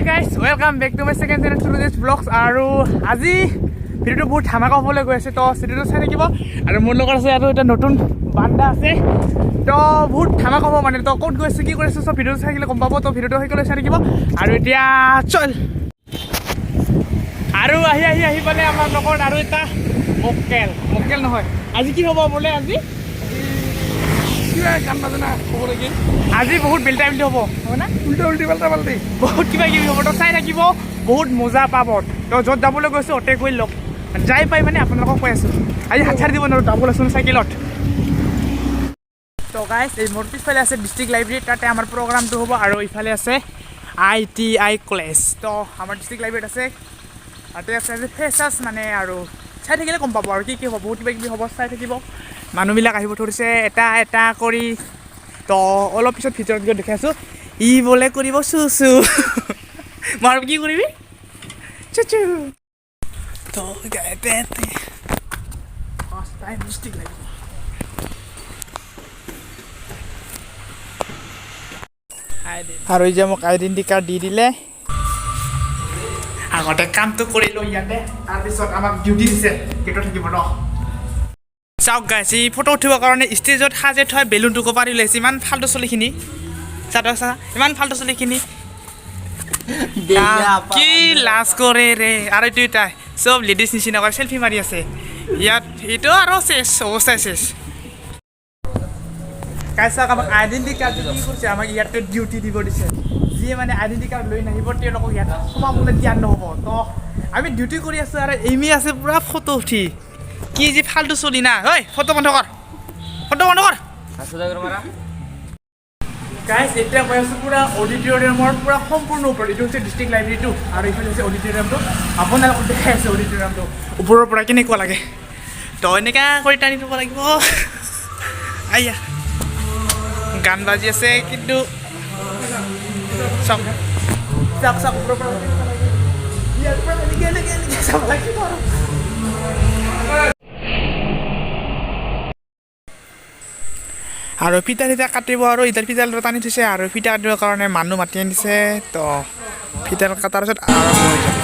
Guys, welcome back to my second channel through this vlogs. আৰু আজি ভিডিওটো বহুত ধামাকা হ'বলৈ গৈ আছে, তো ভিডিওটো চাই থাকিব। আৰু মোৰ লগত আছে আৰু এটা নতুন বান্দা আছে, তো বহুত ধামাকা হ'ব মানে। তো ক'ত গৈছে কি কৰিছে চব ভিডিওটো চাই থাকিলে গম পাব। তো ভিডিওটো সেইকাৰণে চাই থাকিব। আৰু এতিয়া চল। আৰু আহি পালে আমাৰ লগত আৰু এটা মক্কেল নহয়, আজি কি হ'ব বোলে? আজি গান বাজনা হ'ব নেকি? আজি বহুত বেল টাইমটো হ'ব না, উল্টি পাল্টি বহুত কিবা কিবি হ'ব। তো চাই থাকিব, বহুত মজা পাব। তো য'ত যাবলৈ গৈছোঁ অ'তে গৈ লগ যাই পাই মানে আপোনালোকক কৈ আছোঁ। আজি হাত ছাৰ দিব নোৱাৰোঁ, ডাবল আছোঁ চাইকেলত। তো গাইছ, এই মোৰ পিছফালে আছে ডিষ্ট্ৰিক্ট লাইব্ৰেৰী, তাতে আমাৰ প্ৰগ্ৰামটো হ'ব। আৰু ইফালে আছে ITI কলেজ। তো আমাৰ ডিষ্ট্ৰিক্ট লাইব্ৰেৰীত আছে, তাতে আছে ফ্ৰেছাৰ্ছ মানে। আৰু চাই থাকিলে গম পাব আৰু কি হ'ব, বহুত কিবা কিবি হ'ব। চাই থাকিব, মানুহবিলাক আহিব ধৰিছে এটা এটা কৰি। তো অলপ পিছত ভিতৰত গৈ দেখাই আছোঁ। ই বোলে কৰিব চু মই আৰু কি কৰিবি চু তো ফাৰ্ষ্ট টাইম ডিষ্ট্ৰিক্ট লাইব্ৰেৰী। আৰু এই যে মোক আইডেণ্টি কাৰ্ড দি দিলে, আগতে কামটো কৰিলোঁ ইয়াতে, তাৰপিছত আমাক ডিউটি দিছে গেটত থাকিব ন। চাওক গাইছ, এই ফটো উঠিবৰ কাৰণে ষ্টেজত সাজে থৈ বেলুনটো পাৰি ওলাইছে। ইমান ফাল্টু চলিখিনি চা ইমান ফাল্টু চলিখিনি কি লাজ কৰে ৰে। আৰু এইটো এটা চব লেডিজ নিচিনা কৰে, চেল্ফি মাৰি আছে ইয়াত। এইটো আৰু চেছ অৱস্থাই চেছ। গাইছ চাওক, আমাক আইডেণ্টি কাৰ্ড কি কৰিছে, আমাক ইয়াতে ডিউটি দিব দিছে। যিয়ে মানে আইডেণ্টি কাৰ্ড লৈ নাহিব তেওঁলোকক ইয়াত সোমাবলৈ দিয়া নহ'ব। তো আমি ডিউটি কৰি আছোঁ আৰু এমি আছে পূৰা ফটো উঠি। কি যি ফাল্টু চলি না, ঐ ফটো বন্ধ কৰ। গাইছ, এতিয়া মই আছোঁ পূৰা অডিটৰিয়ামৰ পূৰা সম্পূৰ্ণ ওপৰত। এইটো হৈছে ডিষ্ট্ৰিক্ট লাইব্ৰেৰীটো, আৰু এইফালে হৈছে অডিটৰিয়ামটো। আপোনালোকক দেখাই আছে অডিটৰিয়ামটো ওপৰৰ পৰা কেনেকুৱা লাগে। তো এনেকৈ কৰি টানি দিব লাগিব। আইয়া গান বাজি আছে, কিন্তু চাওক ওপৰৰ পৰা ইয়াৰ পৰা এনেকৈ চাব লাগিব। আৰু ফিটা কাটিব, আৰু ইটাৰ ফিটাডাল টানি থৈছে। আৰু ফিটা কাটিবৰ কাৰণে মানুহ মাতি আনিছে। তো ফিটা কটাৰ পিছত আৰম্ভ হৈ যাব।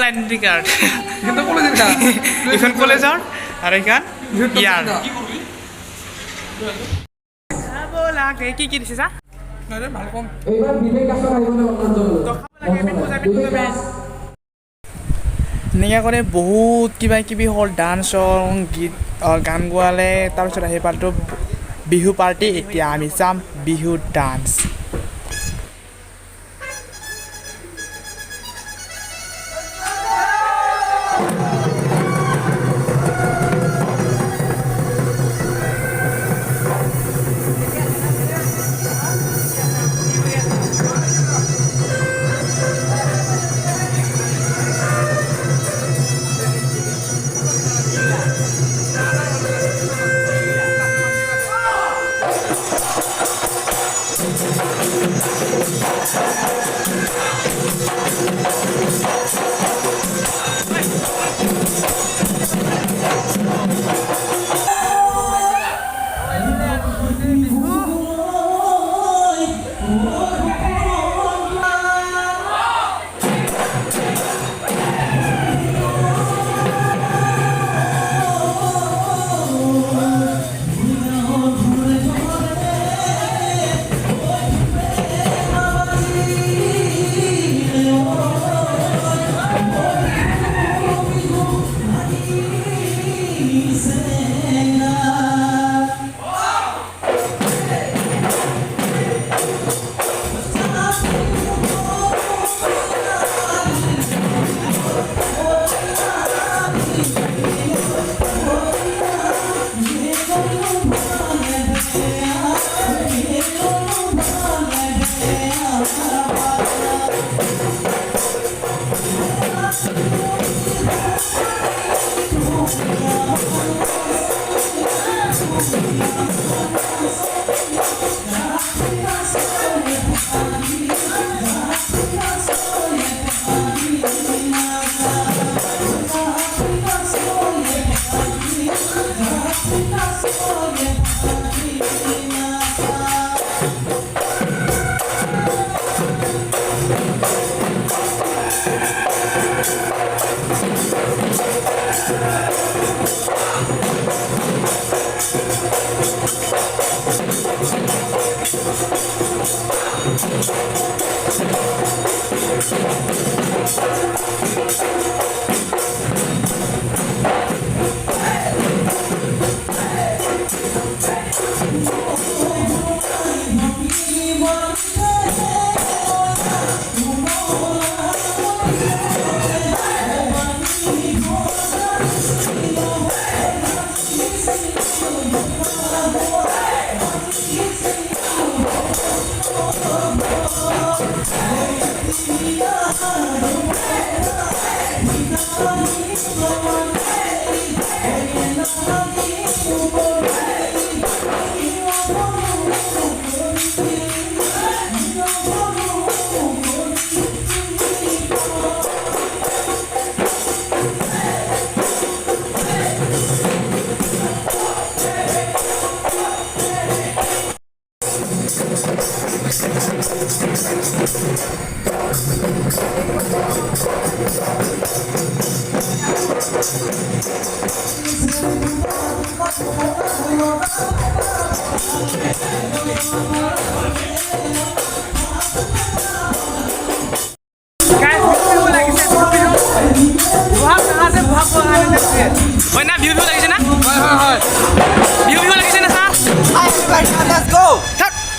আইডেণ্টি কাৰ্ড এইখন কলেজৰ, আৰু এইখন ইয়াৰ কি দিছে চা এনেকৈ কৰে। বহুত কিবা কিবি হ'ল, ডান্স চং গীত গান গোৱালে। তাৰপিছত আহি পালটো বিহু পাৰ্টি। এতিয়া আমি চাম বিহু ডান্স।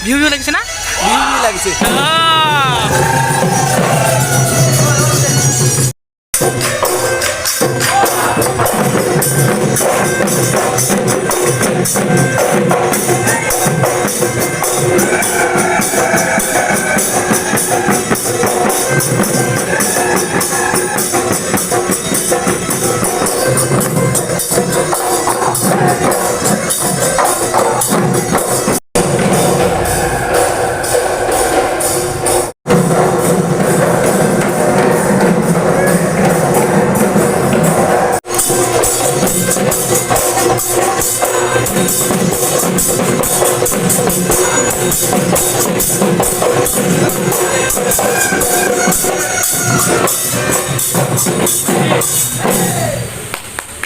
ভিউ লাগিছে না? ভিউ লাগিছে।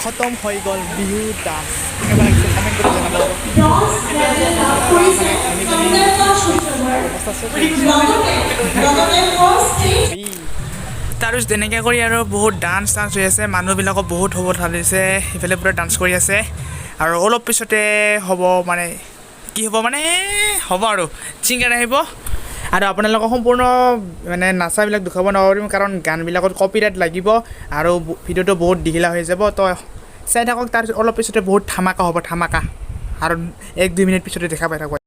খতম হৈ গ'ল বিহু ডান্স কেনেকুৱা লাগিছে কমেণ্ট কৰি জনাব। তাৰ তেনেকৈ কৰি আৰু বহুত ডান্স হৈ আছে, মানুহবিলাকক বহুত হ'ব ঢালিছে, সিফালে পুৰা ডান্স কৰি আছে। আৰু অলপ পিছতে হ'ব মানে কি হ'ব মানে হ'ব আৰু ছিংগাৰ আহিব। আৰু আপোনালোকক সম্পূৰ্ণ মানে নাচাবিলাক দেখুৱাব নোৱাৰিম, কাৰণ গানবিলাকত কপিৰাইট লাগিব আৰু ভিডিঅ'টো বহুত দীঘলীয়া হৈ যাব। তো চাই থাকক, তাৰপিছত অলপ পিছতে বহুত ধামাকা হ'ব, ধামাকা। আৰু 1-2 মিনিট পিছতে দেখা পাই থাকোঁ।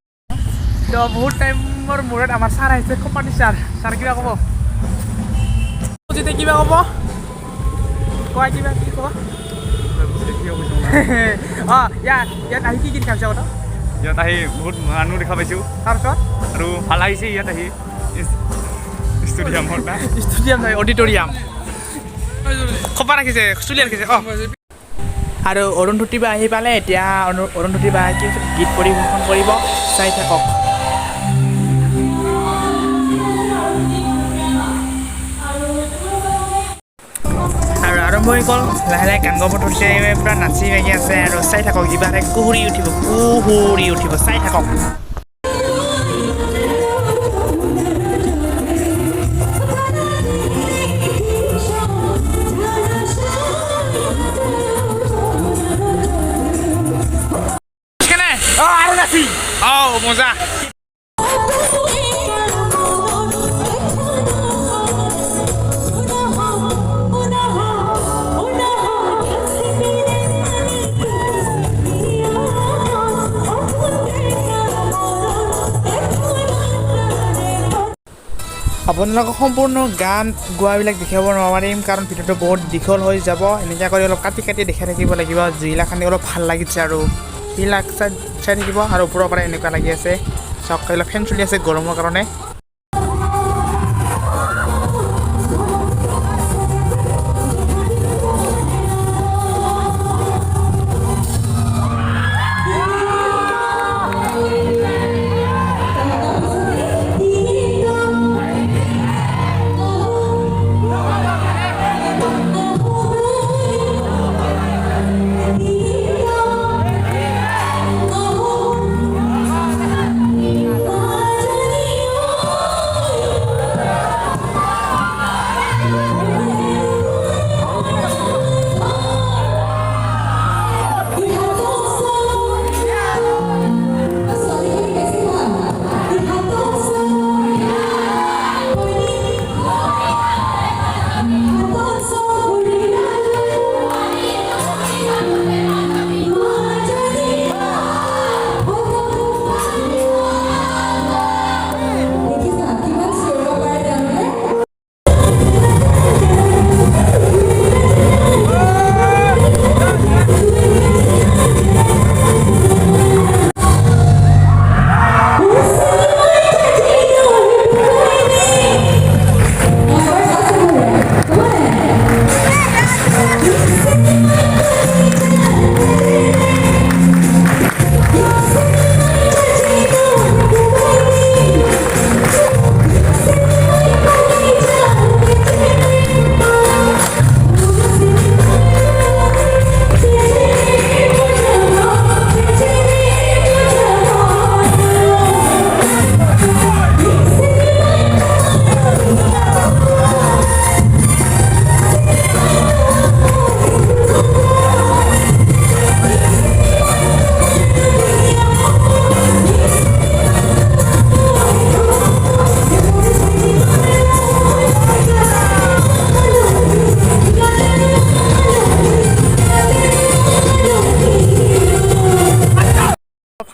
তো বহুত টাইমৰ মূৰত আমাৰ ছাৰ আহিছে, কপাটি ছাৰ কিবা ক'ব? যেতিয়া কিবা ক'ব কোৱা, কিবা কি ক'ব? অঁ ইয়াত আহি কি দেখা পাইছা? ইয়াত আহি বহুত মানুহ দেখা পাইছোঁ, তাৰপিছত আৰু ভাল লাগিছে ইয়াত আহি। ষ্টেডিয়ামত ষ্টেডিয়াম নহয়, অডিটৰিয়াম খোপা ৰাখিছে, চুলি ৰাখিছে। অঁ আৰু অৰুন্ধতী বা আহি পালে, এতিয়া অৰুন্ধতী বা কি গীত পৰিৱেশন কৰিব, চাই থাকক। আৰু আৰম্ভ হৈ গ'ল, লাহে লাহে গান গাব ধৰিছে, পূৰা নাচি বাগি আছে। আৰু চাই থাকক, জিভাৰে কুহুৰি উঠিব, চাই থাকক। মজা। আপোনালোকক সম্পূৰ্ণ গান গোৱাবিলাক দেখাব নোৱাৰিম, কাৰণ ভিডিঅ'টো বহুত দীঘল হৈ যাব। এনেকৈ কৰি অলপ কাটি দেখাই থাকিব লাগিব, যিগিলাখানি অলপ ভাল লাগিছে আৰু সেইবিলাক চাই থাকিব। আৰু ওপৰৰ পৰা এনেকুৱা লাগি আছে, চাওক অলপ ফেন চলি আছে গৰমৰ কাৰণে।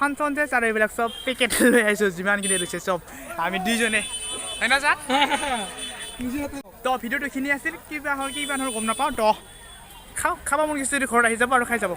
ফাংচন যে আৰু এইবিলাক চব পেকেট লৈ আহিছোঁ যিমানখিনি লৈছে চব আমি দুইজনে হয় না ছাৰ তো ভিডিঅ'টো এইখিনি আছিল কিবা হ'ল গম নাপাওঁ তো খাব মন গৈছে যদি ঘৰত আহি যাব আৰু খাই যাব